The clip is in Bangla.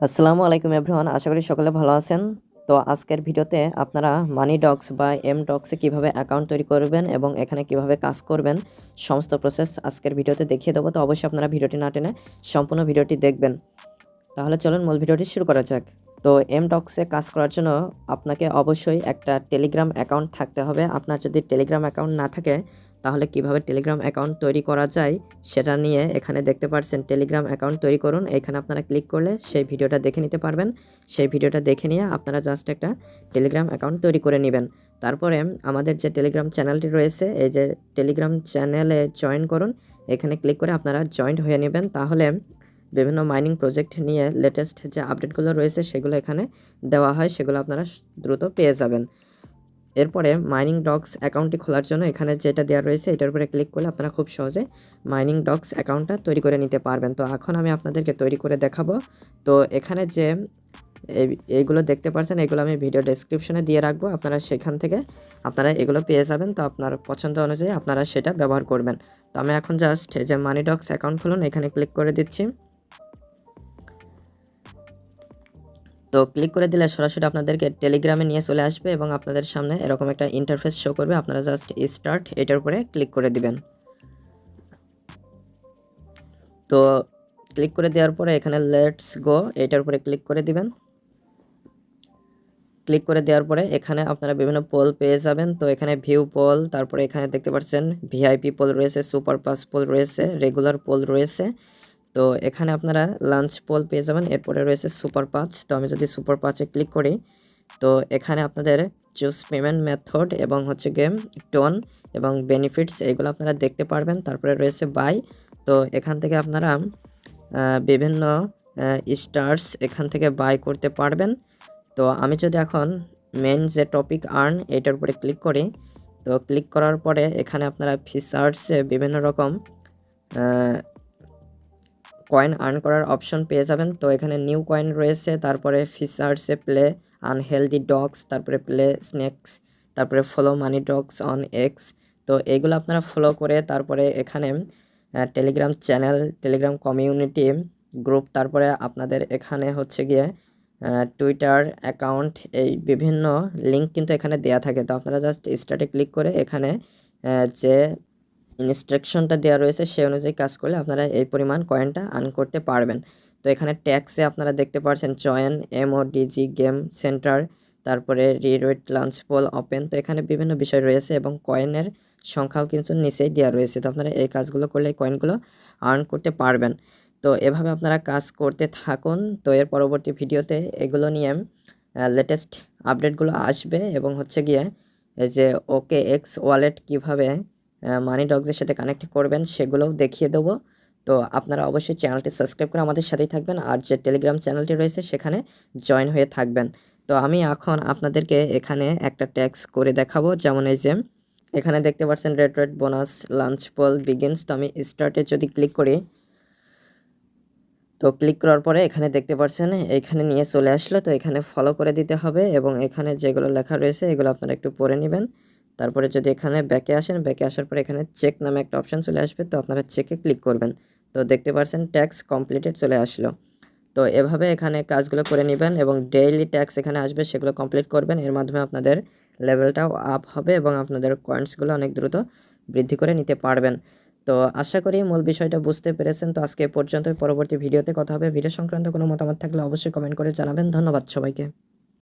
আসসালামু আলাইকুম এভরিওয়ান, আশা করি সকলে ভালো আছেন। তো আজকের ভিডিওতে আপনারা মানি ডক্স বা এম ডক্সে কীভাবে অ্যাকাউন্ট তৈরি করবেন এবং এখানে কিভাবে কাজ করবেন সমস্ত প্রসেস আজকের ভিডিওতে দেখিয়ে দেবো। তো অবশ্যই আপনারা ভিডিওটি না টেনে সম্পূর্ণ ভিডিওটি দেখবেন। তাহলে চলুন মূল ভিডিওটি শুরু করা যাক। তো এম ডক্সে কাজ করার জন্য আপনাকে অবশ্যই একটা টেলিগ্রাম অ্যাকাউন্ট থাকতে হবে। আপনার যদি টেলিগ্রাম অ্যাকাউন্ট না থাকে তাহলে কিভাবে টেলিগ্রাম অ্যাকাউন্ট তৈরি করা যায় সেটা নিয়ে এখানে দেখতে পাচ্ছেন টেলিগ্রাম অ্যাকাউন্ট তৈরি করুন। এখানে আপনারা ক্লিক করলে সেই ভিডিওটা দেখে নিতে পারবেন। সেই ভিডিওটা দেখে নিয়ে আপনারা জাস্ট একটা টেলিগ্রাম অ্যাকাউন্ট তৈরি করে নেবেন। তারপরে আমাদের যে টেলিগ্রাম চ্যানেলটি রয়েছে, এই যে টেলিগ্রাম চ্যানেলে জয়েন করুন, এখানে ক্লিক করে আপনারা জয়েন্ট হয়ে নেবেন। তাহলে বিভিন্ন মাইনিং প্রজেক্ট নিয়ে লেটেস্ট যে আপডেটগুলো রয়েছে সেগুলো এখানে দেওয়া হয়, সেগুলো আপনারা দ্রুত পেয়ে যাবেন। এরপরে মাইনিং ডক্স অ্যাকাউন্টটি খোলার জন্য এখানে যেটা দেওয়া রয়েছে এটার উপরে ক্লিক করলে আপনারা খুব সহজে মাইনিং ডক্স অ্যাকাউন্টটা তৈরি করে নিতে পারবেন। তো এখন আমি আপনাদেরকে তৈরি করে দেখাবো। তো এখানে যে এইগুলো দেখতে পাচ্ছেন, এগুলো আমি ভিডিও ডেসক্রিপশনে দিয়ে রাখবো, আপনারা সেখান থেকে আপনারা এগুলো পেয়ে যাবেন। তো আপনার পছন্দ অনুযায়ী আপনারা সেটা ব্যবহার করবেন। তো আমি এখন জাস্ট এই যে মানি ডক্স অ্যাকাউন্ট খুলুন, এখানে ক্লিক করে দিচ্ছি। তো ক্লিক করে দিলে সরাসরি আপনাদেরকে টেলিগ্রামে নিয়ে চলে আসবে এবং আপনাদের সামনে এরকম একটা ইন্টারফেস শো করবে। আপনারা জাস্ট স্টার্ট এটার উপরে ক্লিক করে দিবেন। তো ক্লিক করে দেওয়ার পরে এখানে লেটস গো এটার উপরে ক্লিক করে দিবেন। ক্লিক করে দেওয়ার পরে এখানে আপনারা বিভিন্ন পোল পেয়ে যাবেন। তো এখানে ভিউ পোল, তারপরে এখানে দেখতে পাচ্ছেন ভিআইপি পোল রয়েছে, সুপার পাস পোল রয়েছে, রেগুলার পোল রয়েছে। তো এখানে আপনারা লাঞ্চ পোল পেয়ে যাবেন। এরপরে রয়েছে সুপার পাঁচ। তো আমি যদি সুপার পাঁচে ক্লিক করি তো এখানে আপনাদের চুজ পেমেন্ট মেথড এবং হচ্ছে গেম টোন এবং বেনিফিটস এগুলো আপনারা দেখতে পারবেন। তারপরে রয়েছে বাই। তো এখান থেকে আপনারা বিভিন্ন স্টার্স এখান থেকে বাই করতে পারবেন। তো আমি যদি এখন মেন যে টপিক আর্ন এটার উপরে ক্লিক করি, তো ক্লিক করার পরে এখানে আপনারা ফিচার্সে বিভিন্ন রকম কয়েন আর্ন করার অপশন পেয়ে যাবেন। তো এখানে নিউ কয়েন রয়েছে, তারপরে ফিচার্সে প্লে আনহেলদি ডগস, তারপরে প্লে স্নেক্স, তারপরে follow money dogs on x. তো এইগুলো আপনারা ফলো করে তারপরে এখানে Telegram channel, Telegram community group, তারপরে আপনাদের এখানে হচ্ছে গিয়ে টুইটার অ্যাকাউন্ট, এই বিভিন্ন লিঙ্ক কিন্তু এখানে দেয়া থাকে। তো আপনারা জাস্ট স্টার্টে ক্লিক করে এখানে যে ইনস্ট্রাকশনটা দেওয়া রয়েছে সেই অনুযায়ী কাজ করলে আপনারা এই পরিমাণ কয়েনটা আর্ন করতে পারবেন। তো এখানে ট্যাক্সে আপনারা দেখতে পাচ্ছেন জয়েন এমওডিজি গেম সেন্টার, তারপরে রিরেট লাঞ্চ পোল ওপেন। তো এখানে বিভিন্ন বিষয় রয়েছে এবং কয়েনের সংখ্যাও কিন্তু নিচেই দেওয়া রয়েছে। তো আপনারা এই কাজগুলো করলে কয়েনগুলো আর্ন করতে পারবেন। তো এভাবে আপনারা কাজ করতে থাকুন। তো এর পরবর্তী ভিডিওতে এগুলো নিয়ে লেটেস্ট আপডেটগুলো আসবে এবং হচ্ছে গিয়ে এই যে ওকে এক্স ওয়ালেট কীভাবে মানি ডগসের সাথে কানেক্ট করবেন সেগুলোও দেখিয়ে দেবো। তো আপনারা অবশ্যই চ্যানেলটি সাবস্ক্রাইব করে আমাদের সাথেই থাকবেন আর যে টেলিগ্রাম চ্যানেলটি রয়েছে সেখানে জয়েন হয়ে থাকবেন। তো আমি এখন আপনাদেরকে এখানে একটা ট্যাক্স করে দেখাবো। যেমন এই যে এখানে দেখতে পাচ্ছেন red bonus lunch poll begins. তো আমি স্টার্টে যদি ক্লিক করি, তো ক্লিক করার পরে এখানে দেখতে পাচ্ছেন এখানে নিয়ে চলে আসলো। তো এখানে ফলো করে দিতে হবে এবং এখানে যেগুলো লেখা রয়েছে এগুলো আপনারা একটু পড়ে নেবেন। তারপরে যদি এখানে ব্যাকে আসেন, ব্যাকে আসার পরে এখানে চেক নামে একটা অপশন চলে আসবে। তো আপনারা চেকে ক্লিক করবেন। তো দেখতে পাচ্ছেন ট্যাক্স কমপ্লিটেড চলে আসলো। তো এভাবে এখানে কাজগুলো করে নেবেন এবং ডেইলি ট্যাক্স এখানে আসবে, সেগুলো কমপ্লিট করবেন। এর মাধ্যমে আপনাদের লেভেলটাও আপ হবে এবং আপনাদের কয়েন্টসগুলো অনেক দ্রুত বৃদ্ধি করে নিতে পারবেন। তো আশা করি মূল বিষয়টা বুঝতে পেরেছেন। তো আজকে এ পর্যন্ত, পরবর্তী ভিডিওতে কথা হবে। ভিডিও সংক্রান্ত কোনো মতামত থাকলে অবশ্যই কমেন্ট করে জানাবেন। ধন্যবাদ সবাইকে।